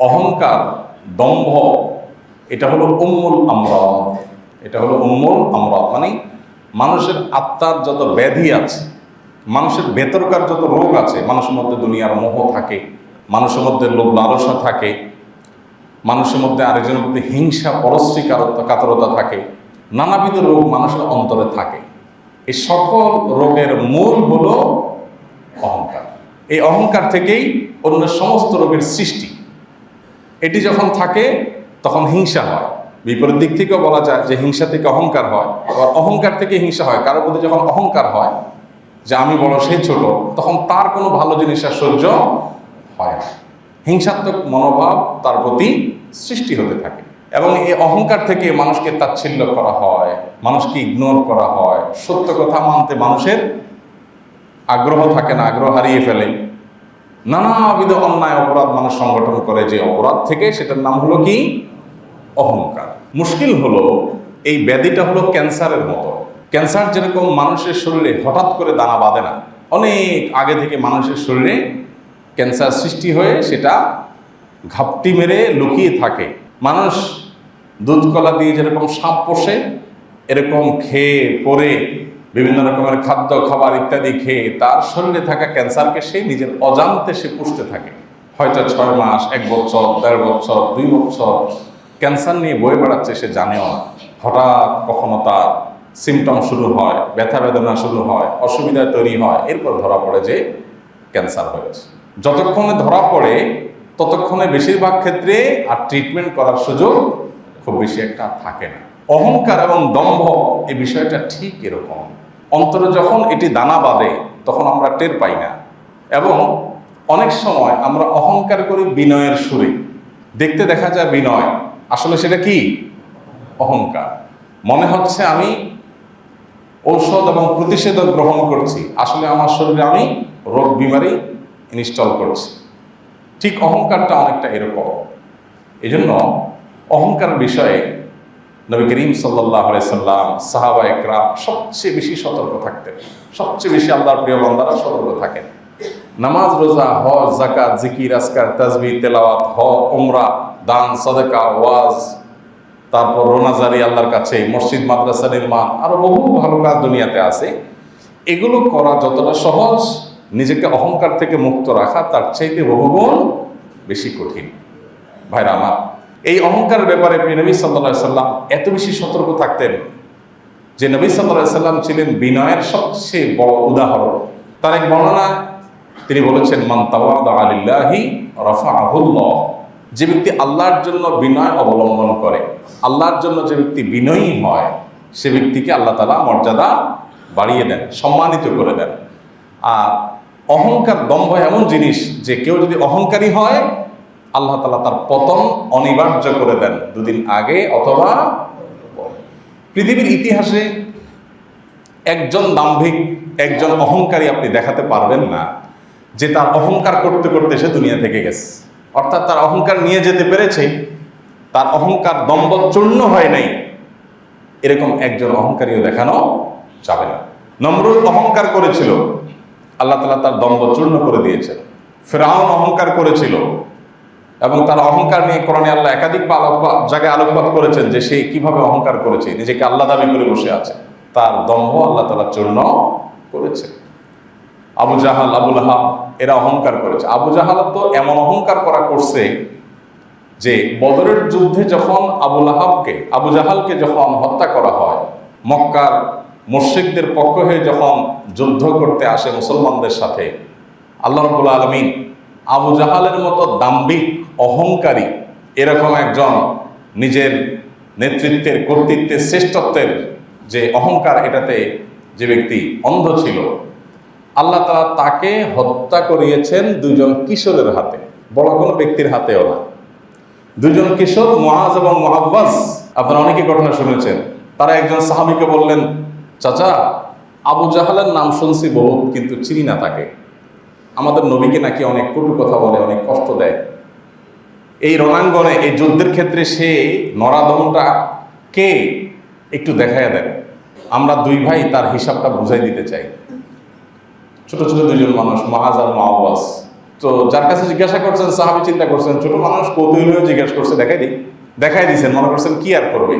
অহংকার, দম্ভ, এটা হলো উম্মুল আমরাদ। এটা হলো উম্মুল আমরাদ, মানে মানুষের আত্মার যত ব্যাধি আছে, মানুষের ভেতরকার যত রোগ আছে, মানুষের মধ্যে দুনিয়ার মোহ থাকে, মানুষের মধ্যে লোভ লালসা থাকে, মানুষের মধ্যে আরেকজনের প্রতি হিংসা, পরশ্রী কাতরতা থাকে, নানাবিধ রোগ মানুষের অন্তরে থাকে। এই সকল রোগের মূল হলো অহংকার। এই অহংকার থেকেই অন্য সমস্ত রোগের সৃষ্টি। এটি যখন থাকে তখন হিংসা হয়। বিপরীত দিক থেকেও বলা যায় যে হিংসা থেকে অহংকার হয়, আবার অহংকার থেকে হিংসা হয়। কারোর প্রতি যখন অহংকার হয় যে আমি বড় সে ছোট, তখন তার কোনো ভালো জিনিস আর সহ্য হয় না, হিংসাত্মক মনোভাব তার প্রতি সৃষ্টি হতে থাকে। এবং এই অহংকার থেকে মানুষকে তাচ্ছিল্য করা হয়, মানুষকে ইগনোর করা হয়, সত্য কথা মানতে মানুষের আগ্রহ থাকে না, আগ্রহ হারিয়ে ফেলে। নানাবিধ অন্যায় অপরাধ মানুষ সংগঠন করে, যে অপরাধ থেকে সেটার নাম হলো কি? অহংকার। মুশকিল হলো এই ব্যাধিটা হলো ক্যান্সারের মতো। ক্যান্সার যেরকম মানুষের শরীরে হঠাৎ করে দানা বাঁধে না, অনেক আগে থেকে মানুষের শরীরে ক্যান্সার সৃষ্টি হয়ে সেটা ঘাপটি মেরে লুকিয়ে থাকে। মানুষ দুধ কলা দিয়ে যেরকম সাপ পোষে, এরকম খেয়ে পরে বিভিন্ন রকমের খাদ্য খাবার ইত্যাদি খেয়ে তার শরীরে থাকা ক্যান্সারকে সে নিজের অজান্তে সে পুষতে থাকে। হয়তো 6 মাস, 1 বছর, 1.5 বছর, 2 বছর ক্যান্সার নিয়ে বয়ে বেড়াচ্ছে, সে জানেও না। হঠাৎ কখনো তার সিমটম শুরু হয়, ব্যথা বেদনা শুরু হয়, অসুবিধা তৈরি হয়, এরপর ধরা পড়ে যে ক্যান্সার হয়েছে। যতক্ষণে ধরা পড়ে ততক্ষণে বেশিরভাগ ক্ষেত্রে আর ট্রিটমেন্ট করার সুযোগ খুব বেশি একটা থাকে না। অহংকার এবং দম্ভ এই বিষয়টা ঠিক এরকম। অন্তরে যখন এটি দানা বাঁধে তখন আমরা টের পাই না, এবং অনেক সময় আমরা অহংকার করি বিনয়ের সুরে। দেখতে দেখা যায় বিনয়, আসলে সেটা কি? অহংকার। মনে হচ্ছে আমি ঔষধ এবং প্রতিষেধক গ্রহণ করছি, আসলে আমার শরীরে আমি রোগ বিমারি ইনস্টল করছি। ঠিক অহংকারটা অনেকটা এরকম। এই জন্য অহংকার বিষয়ে নবী করিম সাল্লাল্লাহু আলাইহি সাল্লাম, সাহাবা একরাম সবচেয়ে বেশি সতর্ক থাকতেন। সবচেয়ে বেশি আল্লাহর প্রিয় বান্দারা সতর্ক থাকেন। নামাজ, রোজা, হজ, যাকাত, জিকির, আজকার, তাসবিহ, তেলাওয়াত, উমরা, দান, সাদাকা, ওয়াজ, তারপর রোনাজারি আল্লাহর কাছে, মসজিদ মাদ্রাসা নির্মাণ, আরো বহু ভালো কাজ দুনিয়াতে আছে। এগুলো করা যতটা সহজ, নিজেকে অহংকার থেকে মুক্ত রাখা তার চাইতে বহুগুণ বেশি কঠিন। ভাইরা আমার, এই অহংকারের ব্যাপারে নবী সাল্লাল্লাহু আলাইহি সাল্লাম এত বেশি সতর্ক থাকতেন যে নবী সাল্লাল্লাহু আলাইহি সাল্লাম ছিলেন বিনয়ের সবচেয়ে বড় উদাহরণ। তার এক বর্ণনা তিনি বলেছেন, মান তাওয়াদা লিল্লাহি রাফাআহুল্লাহ। যে ব্যক্তি আল্লাহর জন্য বিনয় অবলম্বন করে, আল্লাহর জন্য যে ব্যক্তি বিনয়ী হয়, সে ব্যক্তিকে আল্লাহ তাআলা মর্যাদা বাড়িয়ে দেন, সম্মানিত করে দেন। আর অহংকার, দম্ভ এমন জিনিস যে কেউ যদি অহংকারী হয়, আল্লাহ তাআলা তার পতন অনিবার্য করে দেন, দুদিন আগে অথবা পরে। পৃথিবীর ইতিহাসে একজন দাম্ভিক, একজন অহংকারী আপনি দেখাতে পারবেন না যে তার অহংকার করতে করতে সে দুনিয়া থেকে গেছে, অর্থাৎ তার অহংকার নিয়ে যেতে পেরেছে, তার অহংকার দম্ভ চূর্ণ হয় নাই, এরকম একজন অহংকারীও দেখানো যাবে না। নমরুদ অহংকার করেছিল, আল্লাহ তাআলা তার দম্ভ চূর্ণ করে দিয়েছেন। ফিরআউন অহংকার করেছিল, এবং তার অহংকার নিয়ে কোরআনে আল্লাহ একাধিক জায়গায় আলোকপাত করেছেন যে সে কিভাবে অহংকার করেছে, নিজেকে আল্লাহ দাবি করে বসে আছে। তার দম্ভ আল্লাহ তাআলা চূর্ণ করেছে। আবু জাহাল, আবু লাহাব এরা অহংকার করেছে। আবু জাহাল তো এমন অহংকার করছে যে বদরের যুদ্ধে যখন আবু জাহালকে যখন হত্যা করা হয়, মক্কার মুশরিকদের পক্ষ হয়ে যখন যুদ্ধ করতে আসে মুসলমানদের সাথে, আল্লাহ রাব্বুল আলামিন আবু জাহালের মতো দাম্ভিক, অহংকারী, এরকম একজন নিজের নেতৃত্বের, কর্তৃত্বের, শ্রেষ্ঠত্বের যে অহংকার, এটাতে যে ব্যক্তি অন্ধ ছিল, আল্লাহ তাআলা তাকে হত্যা করিয়েছেন 2 জন কিশোরের হাতে, বড় কোনো ব্যক্তির হাতেও না। 2 জন কিশোর, মুআজ এবং মুআওয়াজ। আপনারা অনেকে ঘটনা শুনেছেন। তারা একজন সাহাবীকে বললেন, চাচা, আবু জাহালের নাম শুনছি বহুত, কিন্তু চিনি না তাকে। আমাদের নবীকে নাকি অনেক কটু কথা বলে, অনেক কষ্ট দেয়। এই রণাঙ্গনে, এই যুদ্ধের ক্ষেত্রে সে নরাদমটা কে একটু দেখাইয়া দেন, আমরা 2 ভাই তার হিসাবটা বুঝাই দিতে চাই। ছোট ছোট 2 জন মানুষ, মুআজ আর মুআওয়াজ, তো যার কাছে জিজ্ঞাসা করছেন সাহাবী চিন্তা করছেন, ছোট মানুষ কৌতূহল হয়ে জিজ্ঞাসা করছে, দেখাই দিয়েছেন, মনে করছেন কি আর করবে।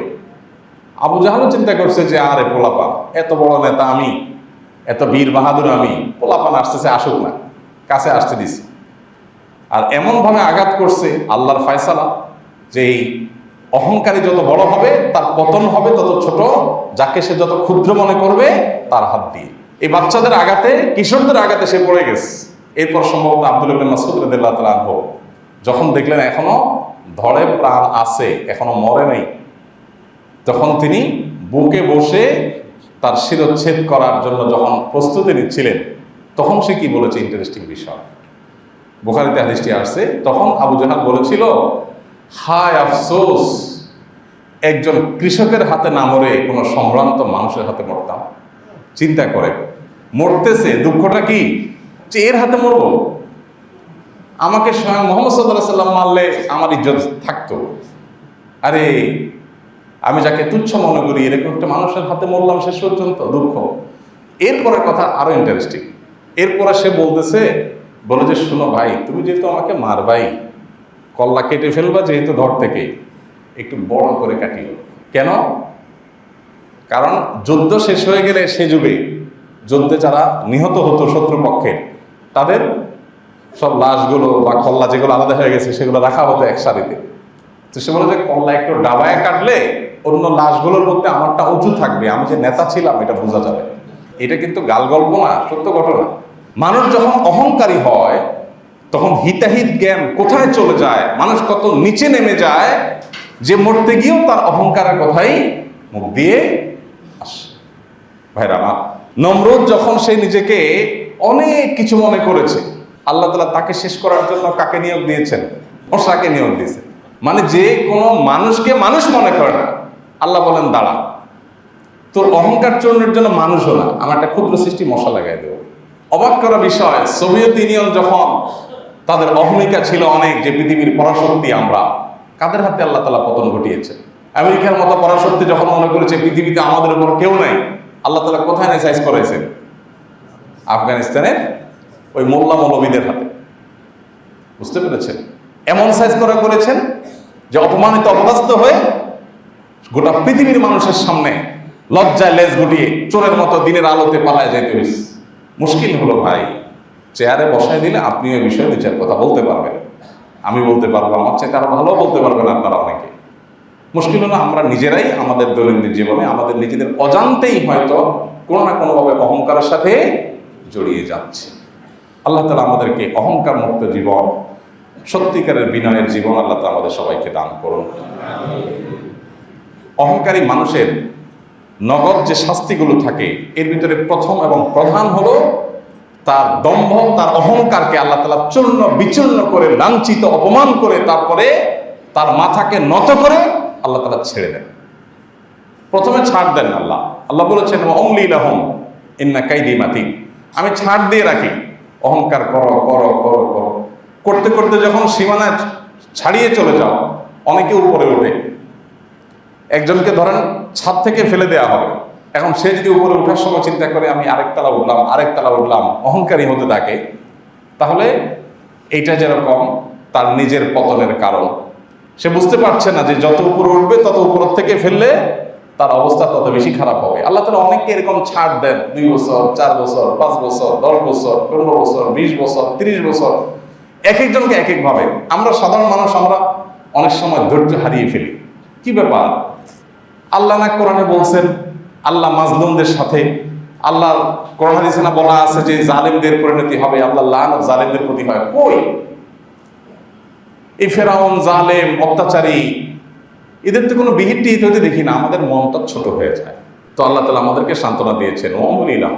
আবু জাহালও চিন্তা করছে যে আরে পোলাপান, এত বড় নেতা আমি, এত বীর বাহাদুর আমি, পোলাপান আসতেছে, আসুক না, কাছে আসতে দিছি। আর এমনভাবে আঘাত করছে, আল্লাহর ফয়সালা যে এই অহংকারী যত বড় হবে তার পতন হবে তত ছোট, যাকে সে যত ক্ষুদ্র মনে করবে তার হাত দিয়ে। এই বাচ্চাদের আঘাতে, কিশোরদের আঘাতে সে পড়ে গেছে। এরপর সম্ভবত আব্দুল্লাহ ইবনে মাসউদ রাদিয়াল্লাহু তাআলা আনহু যখন দেখলেন এখনো ধরে প্রাণ আছে, এখনো মরে নাই, তখন তিনি বুকে বসে তার শিরচ্ছেদ করার জন্য যখন প্রস্তুতি নিচ্ছিলেন, তখন সে কি বলেছে, ইন্টারেস্টিং বিষয়, বুখারীতে হাদিসটি আসছে। তখন আবু জাহাল বলেছিল, হায় আফসোস, একজন কৃষকের হাতে না মরে কোনো সম্ভ্রান্ত মানুষের হাতে মরতাম। চিন্তা করে মরতেছে, দুঃখটা কি যে এর হাতে মরবো, আমাকে স্বয়ং মুহাম্মদ সাল্লাল্লাহু আলাইহি ওয়াসাল্লাম মারলে আমার ইজ্জত থাকতো, আরে আমি যাকে তুচ্ছ মনে করি এরকম একটা মানুষের হাতে মরলাম, শেষ পর্যন্ত দুঃখ। এরপরে কথা আরো ইন্টারেস্টিং, এরপরে সে বলে যে শোনো ভাই, তুমি যেহেতু আমাকে মারবাই, কল্লা কেটে ফেলবা যেহেতু ধর থেকে, একটু বড় করে কাটিও। কেন? কারণ যুদ্ধ শেষ হয়ে গেলে সে যুগে যুদ্ধে যারা নিহত হতো শত্রুপক্ষের, তাদের সব লাশগুলো বা কল্লা যেগুলো আলাদা হয়ে গেছে সেগুলো রাখা হতো এক সারিতে। তো সে বলে যে কল্লা একটু ডাবায় কাটলে অন্য লাশগুলোর মধ্যে আমারটা উঁচু থাকবে, আমি যে নেতা ছিলাম এটা বোঝা যাবে। এটা কিন্তু গাল গল্প না, সত্য ঘটনা। মানুষ যখন অহংকারী হয় তখন হিতাহিত জ্ঞান কোথায় চলে যায়, মানুষ কত নিচে নেমে যায়, যে মরতে গিয়েও তার অহংকারের কথাই মুখ দিয়ে আসে। ভাইরা আমার, নমরুদ যখন সে নিজেকে অনেক কিছু মনে করেছে, আল্লাহ তাআলা তাকে শেষ করার জন্য কাকে নিয়োগ দিয়েছেন? মশাকে নিয়োগ দিয়েছেন। মানে যে কোনো মানুষকে মানুষ মনে করে না, আল্লাহ বলেন দাঁড়া, তোর অহংকার চূর্ণের জন্য মানুষও না, আমার একটা ক্ষুদ্র সৃষ্টি মশা লাগাই দেব। অবাক করা বিষয়, সোভিয়েত ইউনিয়ন যখন তাদের অহমিকা ছিল অনেক, যে পৃথিবীর পরাশক্তি আমরা, কাদের হাতে আল্লাহ তাআলা পতন ঘটিয়েছে? আমেরিকার মতো পরাশক্তি যখন মনে করেছে পৃথিবীতে আমাদের উপর কেউ নাই, আল্লাহ তাআলা কোথায় সাইজ করাইছেন? আফগানিস্তানের ওই মোল্লা মৌলবীদের হাতে। বুঝতে পেরেছেন? এমন সাইজ করেছেন যে অপমানিত অপদস্থ হয়ে গোটা পৃথিবীর মানুষের সামনে লজ্জায় লেজ গুটিয়ে চোরের মতো দিনের আলোতে পালায় যেতে হয়েছে। মুশকিল হলো ভাই, চেয়ারে বসায় দিলে আপনি ওই বিষয়ে দু চার কথা বলতে পারবেন, আমি বলতে পারবো, আমার চেয়ে আরো ভালো বলতে পারবেন আপনারা অনেকে। মুশকিল হলো আমরা নিজেরাই আমাদের দৈনন্দিন জীবনে আমাদের নিজেদের অজান্তেই হয়তো কোনো না কোনোভাবে অহংকারের সাথে জড়িয়ে যাচ্ছে। আল্লাহ তাআলা আমাদেরকে অহংকার মুক্ত জীবন, সত্যিকারের বিনয়ের জীবন আল্লাহ তাআলা আমাদের সবাইকে দান করুন। অহংকারী মানুষের নগদ যে শাস্তিগুলো থাকে, এর ভিতরে প্রথম এবং প্রধান হলো তার দম্ভ, তার অহংকারকে আল্লাহ তাআলা চূর্ণ বিচূর্ণ করে, লাঞ্ছিত অপমান করে, তারপরে তার মাথাকে নত করে আল্লাহ তাআলা ছেড়ে দেন। প্রথমে ছাড় দেন আল্লাহ বলেছেন ওয়ামলি লাহুম ইন্না কাইদি মাতিন, আমি ছাড় দিয়ে রাখি, অহংকার করো করো করো করো করতে করতে যখন সীমানা ছাড়িয়ে চলে যাও, অনেকে উপরে ওঠে। একজনকে ধরেন ছাদ থেকে ফেলে দেওয়া হবে, এখন সে যদি উপরে ওঠার সময় চিন্তা করে আমি আরেকতলা উঠলাম, অহংকারী হতে থাকে, তাহলে এইটা যেরকম তার নিজের পতনের কারণ। সে বুঝতে পারছে না যে যত উপরে উঠবে তত উপর থেকে ফেললে তার অবস্থা তত বেশি খারাপ হবে। আল্লাহ তাআলা অনেককে এরকম ছাড় দেন, 2 বছর, 4 বছর, 5 বছর, 10 বছর, 15 বছর, 20 বছর, 30 বছর, এক একজনকে এক একভাবে। আমরা সাধারণ মানুষ, আমরা অনেক সময় ধৈর্য হারিয়ে ফেলি। কি ব্যাপার? আল্লাহ না কোরআনে বলছেন আল্লাহ মাজলুমদের সাথে, আল্লাহ কোরআন হাদিসে না বলা আছে যে জালেমদের পরিণতি হবে, আল্লাহ লানত জালেমদের প্রতি হয়। কই এই ফেরাউন, জালেম, অত্যাচারী, এদের তো কোনো বিহিত টিহিত হইতে দেখি না, আমাদের মনটা ছোট হয়ে যায়। তো আল্লাহ তাআলা আমাদেরকে সান্ত্বনা দিয়েছেন, ওয়ামলিলাহ,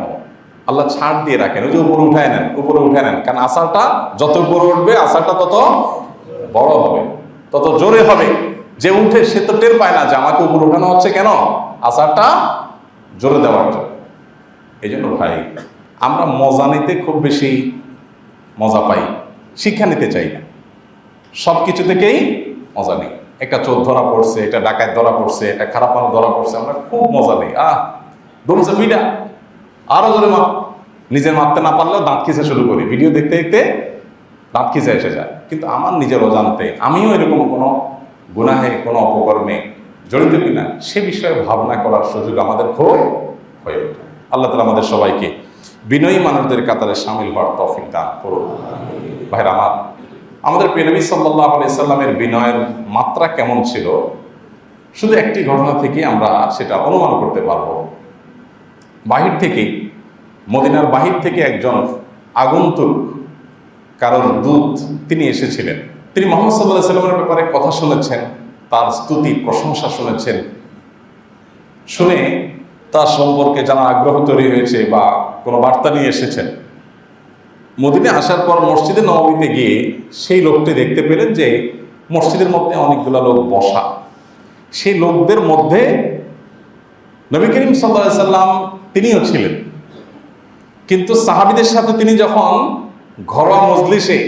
আল্লাহ ছাড় দিয়ে রাখেন, ওই যে উপরে উঠায় নেন, কারণ আসারটা যত উপরে উঠবে আসারটা তত বড় হবে, তত জোরে হবে। যে উঠে সে তো টের পায় না যে আমাকে উপরে উঠানো হচ্ছে, কেন? আসারটা জোরে দেওয়ার জন্য। এই জন্য ভাই, আমরা মজা নিতে খুব বেশি মজা পাই, শিক্ষা নিতে চাই না। সব কিছু থেকেই মজা নেই। একটা চোর ধরা পড়ছে, একটা ডাকাত ধরা পড়ছে, একটা খারাপ মানুষ ধরা পড়ছে, আমরা খুব মজা নেই। ধরছে ফিডা, আরো জোরে মাপ। নিজের মারতে না পারলেও দাঁত খিসে শুরু করি, ভিডিও দেখতে দেখতে দাঁত খিচে এসে যায়। কিন্তু আমার নিজের অজান্তে আমিও এরকম কোনো গুনাহে, কোনো অপকর্মে জড়িত কিনা সে বিষয়ে ভাবনা করার সুযোগ আমাদের খুব হয়ে ওঠে। আল্লাহ তাআলা আমাদের সবাইকে বিনয়ী মানুষদের কাতারে শামিল হওয়ার তৌফিক দান করুন। ভাইরা আমার, আমাদের প্রিয় নবী সাল্লাল্লাহু আলাইহি সাল্লামের বিনয়ের মাত্রা কেমন ছিল শুধু একটি ঘটনা থেকে আমরা সেটা অনুমান করতে পারবো। বাহির থেকে, মদিনার বাহির থেকে একজন আগন্তুক কারণ দূত তিনি এসেছিলেন। তিনি মুহাম্মদ সাল্লাল্লাহু আলাইহি সাল্লামের ব্যাপারে কথা শুনেছেন, তার স্তুতি প্রশংসা শুনেছেন। শুনে তার সম্পর্কে জানার আগ্রহ তৈরি হয়েছে বা কোনো বার্তা নিয়ে এসেছেন। মদিনায় আসার পর মসজিদে নববীতে গিয়ে সেই লোকটি দেখতে পেলেন যে মসজিদের মধ্যে অনেকগুলো লোক বসা। সেই লোকদের মধ্যে নবী করিম সাল্লাল্লাহু আলাইহি সাল্লাম তিনিও ছিলেন। কিন্তু সাহাবীদের সাথে তিনি যখন ঘরোয়া মজলিসে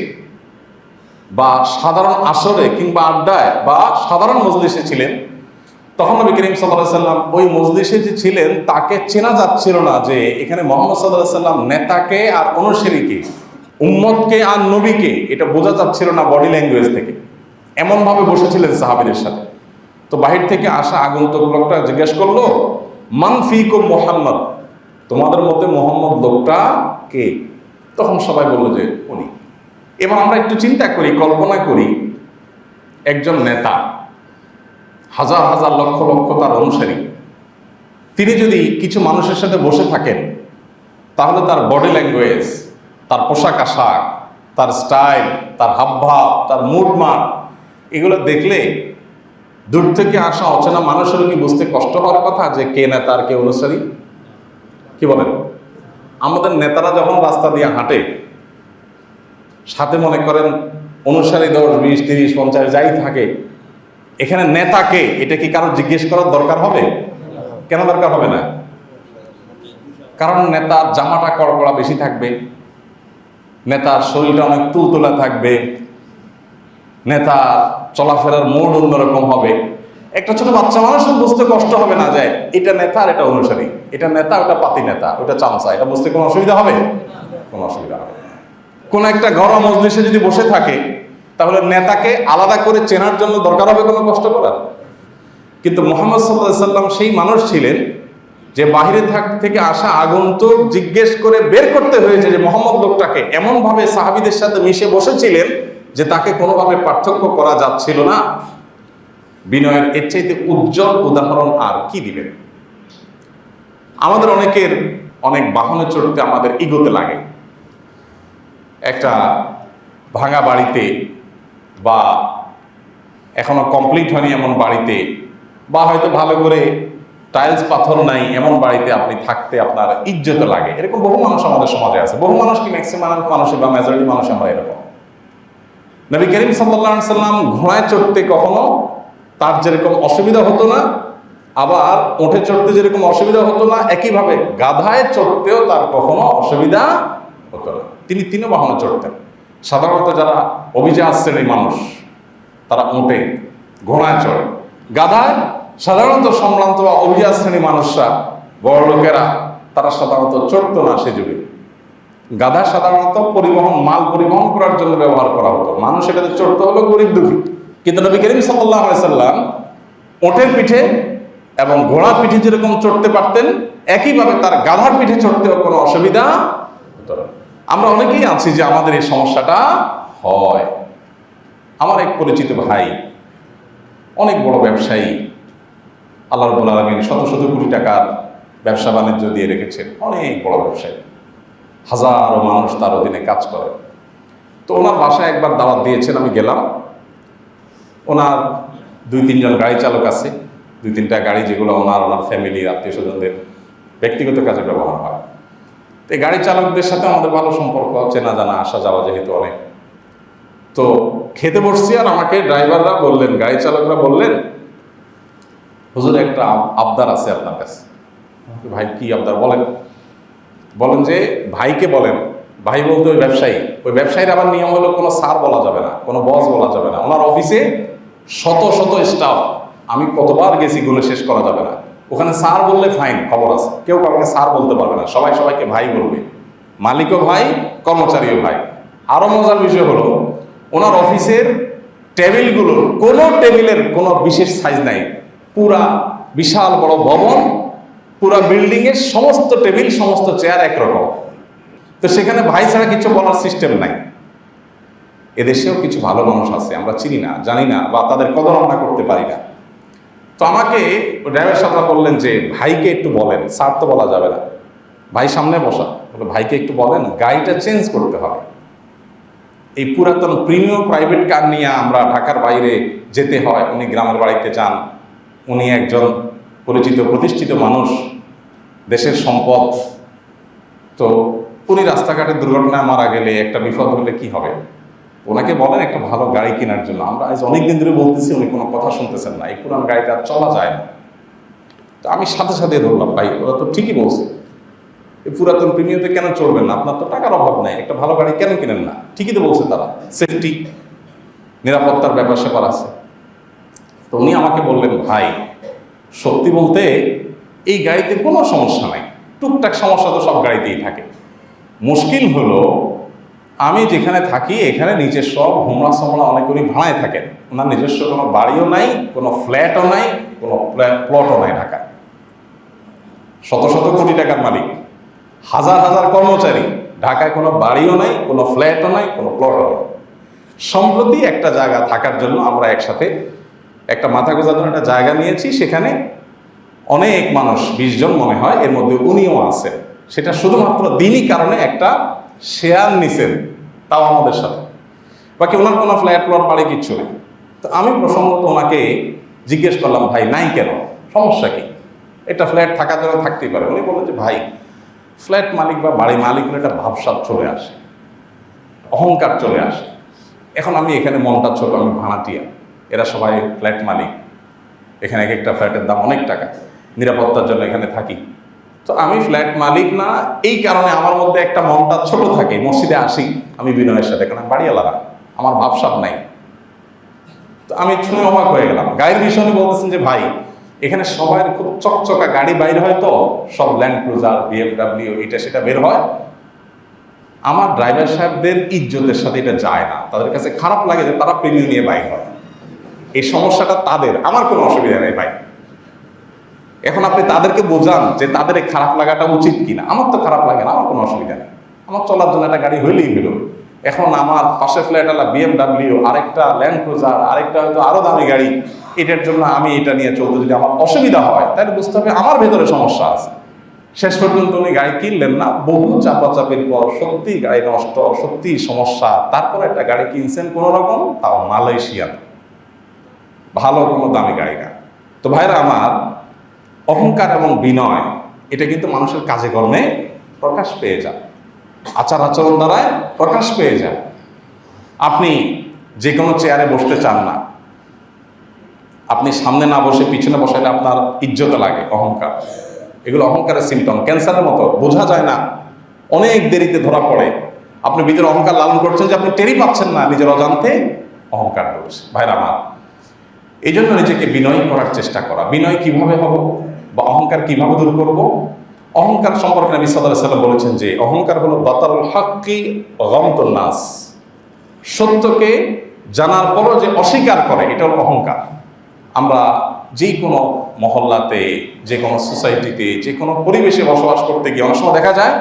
বা সাধারণ আসরে কিংবা আড্ডায় বা সাধারণ মজলিসে ছিলেন, তখন নবী করিম সাল্লাল্লাহু আলাইহি সাল্লাম ওই মজলিসে যে ছিলেন তাকে চেনা যাচ্ছিল না যে এখানে মুহাম্মদ সাল্লাল্লাহু আলাইহি সাল্লাম নেতাকে আর অনুসারীকে, উম্মতকে আর নবীকে, এটা বোঝা যাচ্ছিল না বডি ল্যাঙ্গুয়েজ থেকে। এমনভাবে বসেছিলেন সাহাবীদের সাথে। তো বাহির থেকে আসা আগন্তুক লোকটা জিজ্ঞেস করলো, মান ফিকুম মুহাম্মদ, তোমাদের মধ্যে মোহাম্মদ লোকটা কে? তখন সবাই বললো যে উনি। এবার আমরা একটু চিন্তা করি, কল্পনা করি, একজন নেতা, হাজার হাজার লক্ষ লক্ষ তার অনুসারী, তিনি যদি কিছু মানুষের সাথে বসে থাকেন তাহলে তার বডি ল্যাঙ্গুয়েজ, তার পোশাক আশাক, তার স্টাইল, তার হাবভাব, তার মুডমাট, এগুলো দেখলে দূর থেকে আসা অচেনা মানুষেরও কি বুঝতে কষ্ট হওয়ার কথা যে কে নেতা আর কে অনুসারী? কি বলেন? আমাদের নেতারা যখন রাস্তা দিয়ে হাঁটে, সাথে মনে করেন অনুসারী 10, 20, 30, 50 যাই থাকে, এখানে নেতাকে এটা কি কারো জিজ্ঞেস করার দরকার হবে? কেন দরকার হবে না? কারণ নেতার জামাটা কড়কড়া বেশি থাকবে, নেতার শরীরটা অনেক তুলতুলা থাকবে, নেতার চলাফেরার মোড অন্যরকম হবে। একটা ছোট বাচ্চা মানুষের বুঝতে কষ্ট হবে না যে এটা নেতা আর এটা অনুসারী, এটা নেতা, ওটা পাতি নেতা, ওটা চামচা, এটা বুঝতে কোনো অসুবিধা হবে? কোনো অসুবিধা হবে। কোন একটা ঘরোয়া মজলিসে যদি বসে থাকে তাহলে নেতাকে আলাদা করে চেনার জন্য দরকার হবে কোনো কষ্ট করার? কিন্তু মুহাম্মদ সাল্লাল্লাহু আলাইহি সাল্লাম সেই মানুষ ছিলেন যে বাহিরে থেকে আসা আগন্তুক জিজ্ঞেস করে বের করতে হয়েছে যে মোহাম্মদ লোকটাকে, এমনভাবে সাহাবীদের সাথে মিশে বসেছিলেন যে তাকে কোনোভাবে পার্থক্য করা যাচ্ছিল না। বিনয়ের এর চাইতে উজ্জ্বল উদাহরণ আর কি দিবেন? আমাদের অনেকের অনেক বাহনে চড়তে আমাদের ইগোতে লাগে। একটা ভাঙা বাড়িতে বা এখনো কমপ্লিট হয়নি এমন বাড়িতে, বা হয়তো ভালো করে টাইলস পাথর নাই এমন বাড়িতে আপনি থাকতে আপনার ইজ্জত লাগে। এরকম বহু মানুষ আমাদের সমাজে আছে। বহু মানুষ কি, ম্যাক্সিমাম মানুষ বা মেজরিটি মানুষ আমরা এরকম। নবী করিম সাল্লাল্লাহু আলাইহি সাল্লাম ঘোড়ায় চড়তে কখনো তার যেরকম অসুবিধা হতো না, আবার উঠে চড়তে যেরকম অসুবিধা হতো না, একইভাবে গাধায় চড়তেও তার কখনো অসুবিধা হতো না। তিনি তিনও বাহনে চড়তেন। সাধারণত যারা অভিজাত শ্রেণীর মানুষ তারা উঠে, ঘোড়ায় চড়ে। গাধায় সাধারণত সম্ভ্রান্ত বা অভিজাত শ্রেণীর মানুষরা, বড় লোকেরা, তারা সাধারণত চড়তো না সে যুগে। গাধা সাধারণত পরিবহন, মাল পরিবহন করার জন্য ব্যবহার করা হতো। মানুষ এটাতে চড়তে হলো গরিব দুঃখী। কিন্তু নবী করিম সাল্লাল্লাহু আলাইহি সাল্লাম ওটের পিঠে এবং ঘোড়ার পিঠে যেরকম চড়তে পারতেন, একইভাবে তার গাধার পিঠে চড়তেও কোনো অসুবিধা হতো না। আমরা অনেকেই আছি যে আমাদের এই সমস্যাটা হয়। আমার এক পরিচিত ভাই, অনেক বড় ব্যবসায়ী, আল্লাহ রাব্বুল আলামিন শত শত কোটি টাকার ব্যবসা বাণিজ্য দিয়ে রেখেছেন, অনেক বড় ব্যবসায়ী, হাজারো মানুষ তার অধীনে কাজ করে। তো ওনার বাসায় একবার দাওয়াত দিয়েছেন, আমি গেলাম। ওনার 2-3 জন গাড়ি চালক আছে, 2-3টা গাড়ি যেগুলো ওনার ফ্যামিলির আত্মীয় স্বজনদের ব্যক্তিগত কাজে ব্যবহার হয়। তো এই গাড়ি চালকদের সাথে আমাদের ভালো সম্পর্ক, চেনা জানা, আসা যাওয়া যেহেতু অনেক। তো খেতে বসছি, আর আমাকে ড্রাইভাররা বললেন, গাড়ি চালকরা বললেন, হুজুর একটা আবদার আছে আপনার কাছে। ভাই কি আবদার বলেন? বলেন যে ভাইকে বলেন। ভাই বলতে ওই ব্যবসায়ী, ওই ব্যবসায়ীর আবার নিয়ম হলো কোনো স্যার বলা যাবে না, কোনো বস বলা যাবে না। ওনার অফিসে শত শত স্টাফ, আমি কতবার গেছি গুলো শেষ করা যাবে না। ওখানে স্যার বললে ফাইন, খবর আছে, কেউ কাউকে স্যার বলতে পারবে না, সবাই সবাইকে ভাই বলবে। মালিকও ভাই, কর্মচারীও ভাই। আরো মজার বিষয় হলো ওনার অফিসের টেবিলগুলোর কোনো টেবিলের কোনো বিশেষ সাইজ নাই, পুরা বিশাল বড় ভবন, পুরা বিল্ডিং এর সমস্ত টেবিল সমস্ত চেয়ার একরকম। তো সেখানে ভাই ছাড়া কিছু বলার সিস্টেম নাই। এদেশেও কিছু ভালো মানুষ আছে, আমরা চিনি না, জানি না, বা তাদের কদর আমরা করতে পারি না। তো আমাকে ড্রাইভার সাহেবরা বললেন যে ভাইকে একটু বলেন, স্যার তো বলা যাবে না, ভাই সামনে বসা, বলে ভাইকে একটু বলেন গাড়িটা চেঞ্জ করতে হবে। এই পুরাতন প্রিমিয়াম প্রাইভেট কার নিয়ে আমরা ঢাকার বাইরে যেতে হয়, উনি গ্রামের বাড়িতে যান, উনি একজন পরিচিত প্রতিষ্ঠিত মানুষ, দেশের সম্পদ। তো উনি রাস্তাঘাটে দুর্ঘটনায় মারা গেলে, একটা বিপদ হলে কি হবে, ওনাকে বলেন একটা ভালো গাড়ি কেনার জন্য। আমরা আজ অনেকদিন ধরে বলতেছি, উনি কোনো কথা শুনতেছেন না, এই পুরান গাড়িটা আর চলা যায় না। তো আমি সাথে সাথে ধরলাম, ভাই ওরা তো ঠিকই বলছে, এই পুরাতন প্রিমিয়ামে কেন চলবেন না, আপনার তো টাকার অভাব নাই, একটা ভালো গাড়ি কেন কিনেন না? ঠিকই তো বলছে তারা, সেফটি নিরাপত্তার ব্যাপার স্যাপার আছে। তো উনি আমাকে বললেন, ভাই সত্যি বলতে এই গাড়িতে কোনো সমস্যা নাই, টুকটাক সমস্যা তো সব গাড়িতেই থাকে। মুশকিল হলো আমি যেখানে থাকি এখানে নিচের সব হোমরা সমরা অনেক উনি ভাড়ায় থাকেন, ওনার নিজস্ব কোনো বাড়িও নাই, কোনো ফ্ল্যাটও নাই, কোনো প্লটও নাই ঢাকায়। শত শত কোটি টাকার মালিক, হাজার হাজার কর্মচারী, ঢাকায় কোনো বাড়িও নাই, কোনো ফ্ল্যাটও নাই, কোনো প্লটও নাই। সম্প্রতি একটা জায়গা থাকার জন্য আমরা একসাথে একটা মাথা গোঁজার জন্য একটা জায়গা নিয়েছি, সেখানে অনেক মানুষ, 20 জন মনে হয়, এর মধ্যে উনিও আছেন। সেটা শুধুমাত্র দিনই কারণে একটা শেয়ার নিছেন, তাও আমাদের সাথে, বাকি ওনার কোনো ফ্ল্যাট প্লট বাড়ি কিচ্ছু নেই। তো আমি প্রসঙ্গত ওনাকে জিজ্ঞেস করলাম, ভাই নাই কেন, সমস্যা কি? এটা ফ্ল্যাট থাকার জন্য থাকতেই পারে। উনি বললেন যে ভাই ফ্ল্যাট মালিক বা বাড়ি মালিক হলে একটা ভাবসাব চলে আসে, অহংকার চলে আসে। এখন আমি এখানে মনটা ছোট, আমি ভাড়াটিয়া, এরা সবাই ফ্ল্যাট মালিক, এখানে এক একটা ফ্ল্যাটের দাম অনেক টাকা, নিরাপত্তার জন্য এখানে থাকি। তো আমি ফ্ল্যাট মালিক না, এই কারণে আমার মধ্যে একটা মনটা ছোট থাকে। মসজিদে আসি আমি বিনয়ের সাথে, কারণ বাড়িওয়ালারা, আমার ভাবসাব নাই। তো আমি শুনে অবাক হয়ে গেলাম। গাড়ির বিষয়ে বলতেছেন যে ভাই এখানে সবাই খুব চকচকা গাড়ি বাইরে হয়, তো সব ল্যান্ড ক্রুজার, BMW, এটা সেটা বের হয়। আমার ড্রাইভার সাহেবদের ইজ্জতের সাথে এটা যায় না, তাদের কাছে খারাপ লাগে যে তারা প্রিমিয়াম নিয়ে বাইক হয়। এই সমস্যাটা তাদের, আমার কোনো অসুবিধা নেই ভাই। এখন আপনি তাদেরকে বোঝান যে তাদের এই খারাপ লাগাটা উচিত কিনা। আমার তো খারাপ লাগে না, আমার কোনো অসুবিধা নেই, আমার চলার জন্য একটা গাড়ি হইলেই হলো। এখন আমার পাশে ফ্ল্যাটওয়ালা BMW, আরেকটা ল্যান্ড ক্রুজার, আরেকটা হয়তো আরো দামি গাড়ি, এটার জন্য আমি এটা নিয়ে চলতে যদি আমার অসুবিধা হয়, তাহলে বুঝতে হবে আমার ভেতরে সমস্যা আছে। শেষ পর্যন্ত উনি গাড়ি কিনলেন না, বহু চাপাচাপির পর সত্যি গাড়ি নষ্ট, সত্যি সমস্যা, তারপর একটা গাড়ি কিনছেন কোনো রকম, তাও মালয়েশিয়ান, ভালো কোনো দামি গাড়ি না। তো ভাইরা আমার, অহংকার এবং বিনয় এটা কিন্তু মানুষের কাজে কর্মে প্রকাশ পেয়ে যায়, আচার আচরণ দ্বারায় প্রকাশ পেয়ে যায়। আপনি যে কোনো চেয়ারে বসতে চান না, আপনি সামনে না বসে পিছনে বসাইলে আপনার ইজ্জত লাগে, অহংকার। এগুলো অহংকারের সিমটম, ক্যান্সারের মতো, বোঝা যায় না, অনেক দেরিতে ধরা পড়ে। আপনি ভিতরে অহংকার লালন করছেন যে আপনি টেরই পাচ্ছেন না, নিজের অজান্তে অহংকার করছে। ভাইরা আমার, এই জন্য নিজেকে বিনয়ী করার চেষ্টা করা। বিনয় কিভাবে হব বা অহংকার কিভাবে দূর করব? অহংকার সম্পর্কে নবী সাল্লাল্লাহু আলাইহি ওয়াসাল্লাম বলেছেন যে অহংকার হলো বাতারুল হাক্কি গামতুন নাস, সত্যকে জানার পরও যে অস্বীকার করে, এটা হলো অহংকার। আমরা যে কোনো মহল্লাতে, যে কোনো সোসাইটিতে, যে কোনো পরিবেশে বসবাস করতে গিয়ে অনেক সময় দেখা যায়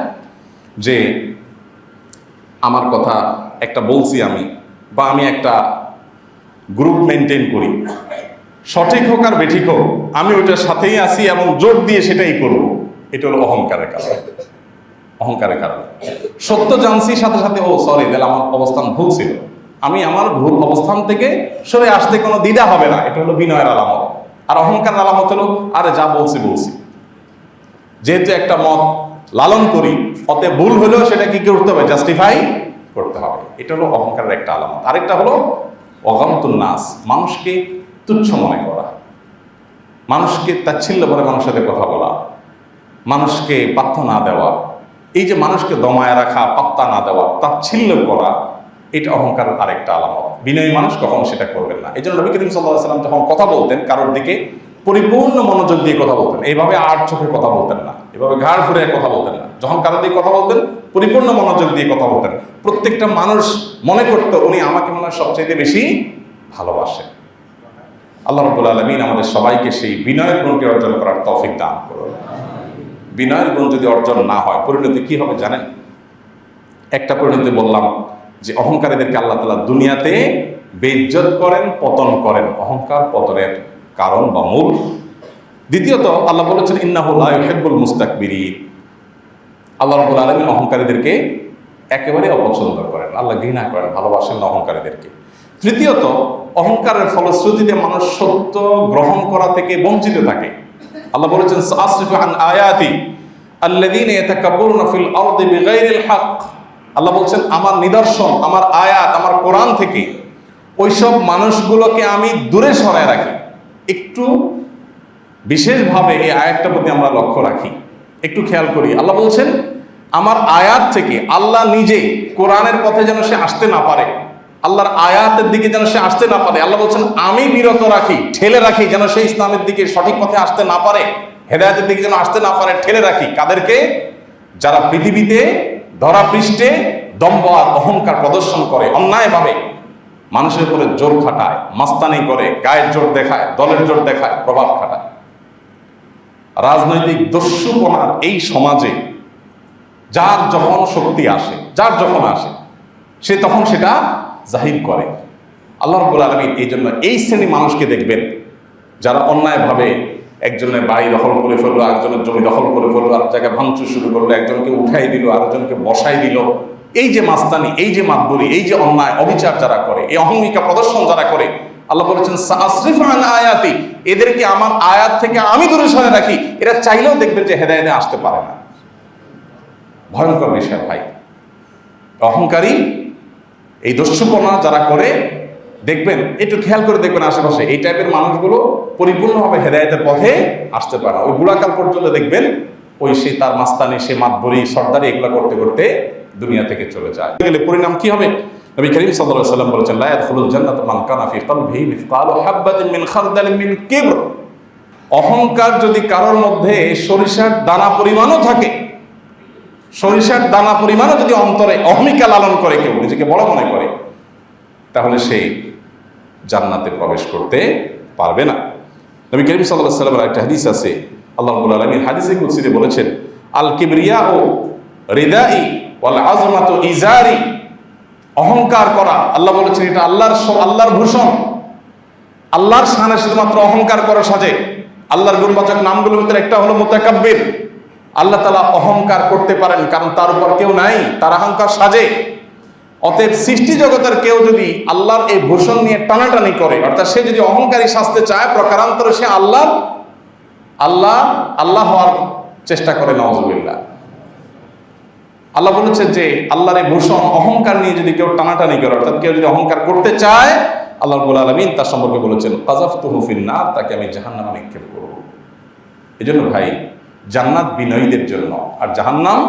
যে আমার কথা একটা বলছি আমি, বা আমি একটা গ্রুপ মেনটেন করি, সঠিক হোক আর বেঠিক হোক আমি ওইটার সাথেই আছি এবং জোর দিয়ে সেটাই করব। এটা হলো অহংকারের কারণ। অহংকারের কারণে সত্য জানছি, সাথে সাথে ও সরি, তাহলে আমার অবস্থান ভুল ছিল, আমি আমার ভুল অবস্থান থেকে সরে আসতে কোনো দ্বিধা হবে না। এটা হলো বিনয়ের আলামত। আর অহংকারের আলামত হলো আরে যা বলছি বলছি, যেহেতু একটা মত লালন করি, অতে ভুল হলেও সেটা কি করতে হবে, জাস্টিফাই করতে হবে। এটা হলো অহংকারের একটা আলামত। আরেকটা হলো অগমতুন নাস, মানুষকে তুচ্ছ মনে করা, মানুষকে তাচ্ছিল্য করে মানুষের সাথে কথা বলা, মানুষকে পাত্তা না দেওয়া। এই যে মানুষকে দমায় রাখা, পাত্তা না দেওয়া, তাচ্ছিল্য করা, এটা অহংকারের আরেকটা আলামত। বিনয়ী মানুষ কখনো সেটা করবেন না। এই জন্য নবী করিম সাল্লাল্লাহু আলাইহি ওয়াসাল্লাম যখন কথা বলতেন কারোর দিকে, পরিপূর্ণ মনোযোগ দিয়ে কথা বলতেন, এইভাবে আট চোখে কথা বলতেন না, এভাবে ঘাড় ফুরে কথা বলতেন না। যখন কারো দিয়ে কথা বলতেন পরিপূর্ণ মনোযোগ দিয়ে কথা বলতেন। প্রত্যেকটা মানুষ মনে করতো উনি আমাকে মনে হয় সবচেয়ে বেশি ভালোবাসেন। আল্লাহ রাব্বুল আলামিন আমাদের সবাইকে সেই বিনয়ের গুণটি অর্জন করার তৌফিক দান করুন। বিনয়ের গুণ যদি অর্জন না হয় পরিণতি কি হবে জানেন? একটা পরিণতি বললাম যে অহংকারীদেরকে আল্লাহ তাআলা দুনিয়াতে বেইজ্জত করেন, পতন করেন, অহংকার পতনের কারণ বা মূল। দ্বিতীয়ত আল্লাহ বলেছেন ইন্নাহু লা ইউহিব্বুল মুস্তাকবিরিন, আল্লাহ রাব্বুল আলামিন অহংকারীদেরকে একেবারে অপছন্দ করেন, আল্লাহ ঘৃণা করেন, ভালোবাসেন না অহংকারীদেরকে। তৃতীয়ত অহংকারের ফলশ্রুতিতে মানুষ সত্য গ্রহণ করা থেকে বঞ্চিত থাকে। আল্লাহ বলেছেন সাসরিফু আন আয়াতি আল্লাযীনা ইয়াতাকাব্বারুনা ফিল আরদি বিগাইরিল হক, আল্লাহ বলছেন আমার নিদর্শন, আমার আয়াত, আমার কোরআন থেকে ওইসব মানুষগুলোকে আমি দূরে সরায় রাখি। একটু বিশেষভাবে এই আয়াতটার প্রতি আমরা লক্ষ্য রাখি, একটু খেয়াল করি। আল্লাহ বলছেন আমার আয়াত থেকে, আল্লাহ নিজে কোরআনের পথে যেন সে আসতে না পারে, আল্লাহর আয়াতের দিকে যেন সে আসতে না পারে। আল্লাহ বলছেন আমি বিরত রাখি, ঠেলে রাখি যেন সে ইসলামের দিকে সঠিক পথে আসতে না পারে, হেদায়েতের দিকে যেন আসতে না পারে, ঠেলে রাখি। কাদেরকে? যারা পৃথিবীতে ধরা পৃষ্ঠে দম্ভ আর অহংকার প্রদর্শন করে, অন্যায়ভাবে মানুষের উপরে জোর খাটায়, মাস্তানি করে, গায়ের জোর দেখায়, দলের জোর দেখায়, প্রভাব খাটায়। রাজনৈতিক দস্যুপনার এই সমাজে যার যখন শক্তি আসে, যার যখন আসে, সে তখন সেটা জাহির করে। আল্লাহ রাব্বুল আলামিন এই জন্য এই শ্রেণী মানুষকে দেখবেন যারা অন্যায়ভাবে একজনের বাড়ি দখল করে ফেললো, একজনের জমি দখল করে ফেললো, আর জায়গায় ভাঙচুর শুরু করলো, একজনকে উঠাই দিল, আরেকজনকে বসাই দিল। এই যে মাস্তানি, এই যে মাতবরি, এই যে অন্যায় অবিচার যারা করে, এই অহংকার প্রদর্শন যারা করে, আল্লাহ বলেছেন সাসরিফু আন আয়াতি, এদেরকে আমার আয়াত থেকে আমি দূরে সরে রাখি। এরা চাইলেও দেখবেন যে হেদায়েতে আসতে পারে না। ভয়ঙ্কর বিষয় ভাই। অহংকারী এই দস্যুপনা যারা করে দেখবেন, একটু খেয়াল করে দেখবেন আশেপাশে এই টাইপের মানুষগুলো পরিপূর্ণভাবে হেদায়েতের পথে আসতে পারে না। ওই বুড়াকাল পর্যন্ত দেখবেন ওই সে তার মাস্তানি, সে মাতবরি, সর্দারি এগুলো করতে করতে দুনিয়া থেকে চলে যায়। গেলে পরিণাম কি হবে? নবী করিম সাল্লাল্লাহু আলাইহি ওয়াসাল্লাম বলেছেন লা ইয়াদখুলুল জান্নাতা মান কানা ফি কলবিহি মিসকালু হাববাতিন মিন খারদালিন মিন কিবর। অহংকার যদি কারোর মধ্যে সরিষার দানা পরিমাণও থাকে, সরিষার দানা পরিমাণও যদি অন্তরে অহমিকা লালন করে, কেউ নিজেকে বড় মনে করে, তাহলে সে জান্নাতে প্রবেশ করতে পারবে না। নবী করিম সাল্লাল্লাহু আলাইহি ওয়াসাল্লামের একটা হাদিস আছে, আল্লাহ রাব্বুল আলামিন হাদিসে কুদসিতে বলেছেন আল কিবরিয়াউ রিদাই ওয়াল আযমাতু ইজারি। অহংকার করা, আল্লাহ বলেছেন এটা আল্লাহর ভূষণ, আল্লাহর শানে শুধুমাত্র অহংকার করা সাজে। আল্লাহর গুণবাচক নামগুলোর ভিতরে একটা হলো মুতাকাব্বির। আল্লাহ তাআলা অহংকার করতে পারেন কারণ তার উপর কেউ নাই, তার অহংকার সাজে। অতএব সৃষ্টি জগতের কেউ যদি আল্লাহর এই ভূষণ নিয়ে টানাটানি করে, অর্থাৎ সে যদি অহংকারী সাজতে চায়, প্রকারান্তরে সে আল্লাহ হওয়ার চেষ্টা করে, নাউযুবিল্লাহ। আল্লাহ বলেছেন যে আল্লাহর এই ভূষণ অহংকার নিয়ে যদি কেউ টানাটানি করে, অর্থাৎ কেউ যদি অহংকার করতে চায়, আল্লাহ রাব্বুল আলামিন তার সম্পর্কে বলেছেন কাযাফতুহু ফিন-নার, তাকে আমি জাহান্নামে নিক্ষেপ করব। এজন্য ভাই, জান্নাত বিনয়ীদের জন্য আর জাহান্নাম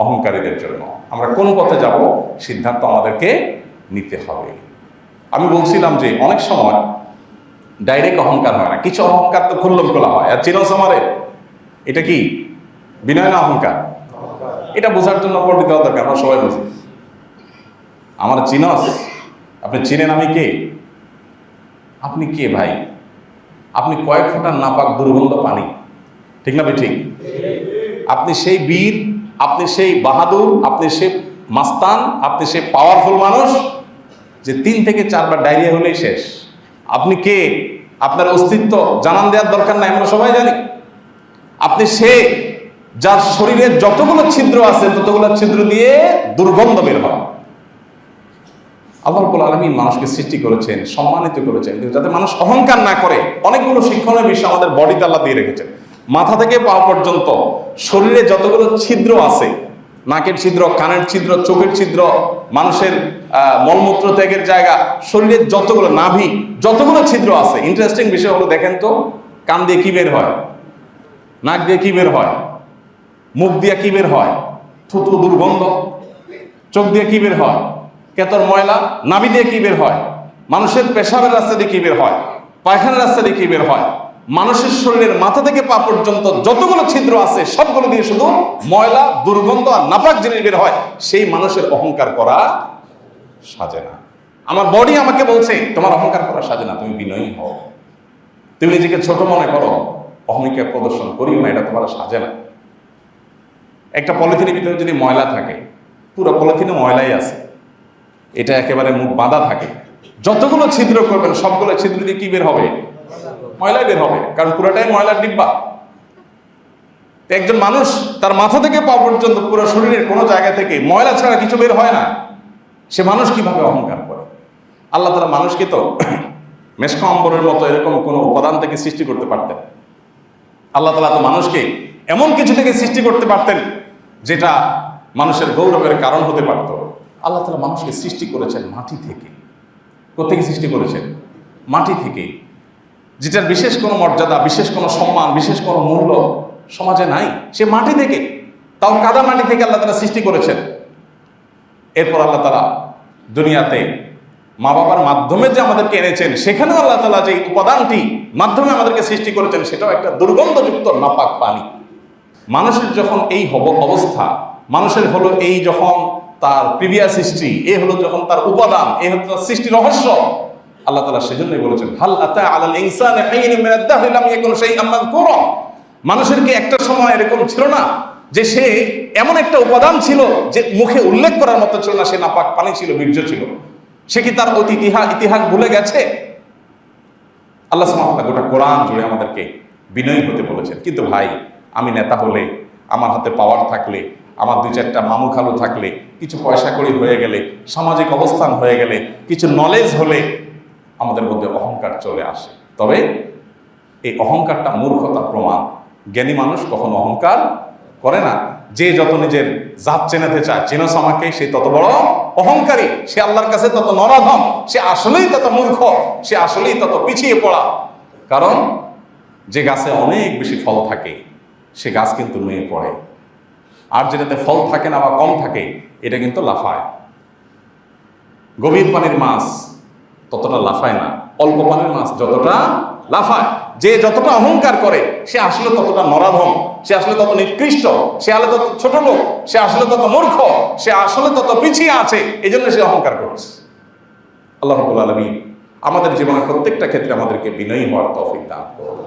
অহংকারীদের জন্য। আমরা কোন পথে যাব সিদ্ধান্ত আমাদেরকে নিতে হবে। আমি বলছিলাম যে অনেক সময় ডাইরেক্ট অহংকার হয় না, কিছু অহংকার তো খুল্লম খোলা হয়। আর চিনস আমারে, এটা কি বিনয় না অহংকার? এটা বোঝার জন্য পণ্ডিত হওয়া দরকার, আমরা সবাই বুঝি। আমার চিনস, আপনি চিনেন আমি কে? আপনি কে ভাই? আপনি কয়েক ফোঁটার নাপাক দুর্গন্ধ পানি, ঠিক না? ঠিক। আপনি সেই বীর, আপনি সেই বাহাদুর, আপনি সেই মাস্তান, আপনি সেই পাওয়ারফুল মানুষ যে 3 থেকে 4 বার ডায়রিয়া হলেই শেষ। আপনি কে? আপনার অস্তিত্ব জানান দেওয়ার দরকার নাই, আমরা সবাই জানি। আপনি সে যার শরীরে যতগুলো ছিদ্র আছে ততগুলো ছিদ্র দিয়ে দুর্গন্ধ বের হয়। আল্লাহ রাব্বুল আলামিন মানুষকে সৃষ্টি করেছেন, সম্মানিত করেছেন যাতে মানুষ অহংকার না করে। অনেকগুলো শিক্ষণীয় বিষয় আমাদের বডিতে আল্লাহ দিয়ে রেখেছেন। মাথা থেকে পা পর্যন্ত শরীরে যতগুলো ছিদ্র আছে, নাকের ছিদ্র, কানের ছিদ্র, চোখের ছিদ্র, মানুষের মলমূত্র ত্যাগের জায়গা, শরীরের যতগুলো নাভি, যতগুলো ছিদ্র আছে। ইন্টারেস্টিং বিষয় হলো, দেখেন তো, কান দিয়ে কি বের হয়, নাক দিয়ে কি বের হয়, মুখ দিয়ে কি বের হয়, থুতু দুর্গন্ধ, চোখ দিয়ে কি বের হয়, কেতর ময়লা, নাভি দিয়ে কি বের হয়, মানুষের পেশাবের রাস্তা দিয়ে কি বের হয়, পায়খানার রাস্তা দিয়ে কি বের হয়, মানুষের শরীরের মাথা থেকে পা পর্যন্ত যতগুলো ছিদ্র আছে সবগুলো দিয়ে শুধু ময়লা, দুর্গন্ধ আর নাপাক জিনিস বের হয়, সেই মানুষের অহংকার করা সাজে না। আমার বডি আমাকে বলছে তোমার অহংকার করা সাজে না, তুমি বিনয়ী হও, তুমি নিজেকে ছোট মনে করো, অহমিকা প্রদর্শন করিও না, এটা তোমার সাজে না। একটা পলিথিনের ভিতরে যদি ময়লা থাকে, পুরো পলিথিনে ময়লাই আছে, এটা একেবারে মুখ বাঁধা থাকে, যতগুলো ছিদ্র করবেন সবগুলো ছিদ্র দিয়ে কি বের হবে? ময়লাই বের হবে, কারণ পুরোটাই ময়লার ডিব্বা। একজন মানুষ তার মাথা থেকে পা পর্যন্ত পুরো শরীরের কোনো জায়গা থেকে ময়লা ছাড়া কিছু বের হয় না, সে মানুষ কিভাবে অহংকার করে? আল্লাহ তাআলা মানুষকে তো মেশকা অম্বরের মতো এরকম কোনো উপাদান থেকে সৃষ্টি করতে পারতেন। আল্লাহ তাআলা তো মানুষকে এমন কিছু থেকে সৃষ্টি করতে পারতেন যেটা মানুষের গৌরবের কারণ হতে পারত। আল্লাহ তাআলা মানুষকে সৃষ্টি করেছেন মাটি থেকে। কোত্থেকে সৃষ্টি করেছেন? মাটি থেকে, যেটার বিশেষ কোনো মর্যাদা, বিশেষ কোনো সম্মান, বিশেষ কোনো মূল্য সমাজে নাই। সে মাটি থেকে, তাও কাদা মাটি থেকে আল্লাহ তাআলা সৃষ্টি করেছেন। এরপর আল্লাহ তাআলা দুনিয়াতে মা বাবার মাধ্যমে যে আমাদেরকে এনেছেন, সেখানেও আল্লাহ তাআলা যে উপাদানটি মাধ্যমে আমাদেরকে সৃষ্টি করেছেন সেটাও একটা দুর্গন্ধযুক্ত নাপাক পানি। মানুষের যখন এই অবস্থা, মানুষের হলো এই যখন তার প্রিভিয়াস হিস্ট্রি, এই হলো যখন তার উপাদান, এই হলো তার সৃষ্টি রহস্য, আল্লাহ তাআলা সেজন্যই বলেছেন হাল আতা আলাল ইনসানি হিনুম মিনাদ দাহরি লাম ইয়াকুন শাইআম মাযকুরা। মানুষের কি একটা সময় এরকম ছিল না যে সে এমন একটা উপাদান ছিল যে মুখে উল্লেখ করার মতো ছিল না, সে নাপাক পানি ছিল, বীর্য ছিল? সে কি তার ইতিহাস ভুলে গেছে? আল্লাহ সুবহানাহু ওয়া তাআলা গোটা কোরআন জুড়ে আমাদেরকে বিনয়ী হতে বলেছেন। কিন্তু ভাই, আমি নেতা হলে, আমার হাতে পাওয়ার থাকলে, আমার দুই চারটা মামু খালু থাকলে, কিছু পয়সা কড়ি হয়ে গেলে, সামাজিক অবস্থান হয়ে গেলে, কিছু নলেজ হলে আমাদের মধ্যে অহংকার চলে আসে। তবে এই অহংকারটা মূর্খতার প্রমাণ। জ্ঞানী মানুষ কখনো অহংকার করে না। যে যত নিজের জাত চেনাতে চায়, চেনস আমাকে, সে তত বড় অহংকারী, সে আল্লাহর কাছে তত নরাধম, সে আসলেই তত মূর্খ, সে আসলেই তত পিছিয়ে পড়া। কারণ যে গাছে অনেক বেশি ফল থাকে সে গাছ কিন্তু নুয়ে পড়ে, আর যেটাতে ফল থাকে না বা কম থাকে এটা কিন্তু লাফায়। গভীর পানির মাছ ততটা লাফায় না, অল্প পানির মাছ যতটা লাফায়। যে যতটা অহংকার করে সে আসলে ততটা নরাধম, সে আসলে তত নিকৃষ্ট, সে আসলে তত ছোট লোক, সে আসলে তত মূর্খ, সে আসলে তত পিছিয়ে আছে, এই জন্য সে অহংকার করছে। আল্লাহ রাব্বুল আলামিন আমাদের জীবনের প্রত্যেকটা ক্ষেত্রে আমাদেরকে বিনয়ী হওয়ার তৌফিক দান করুন।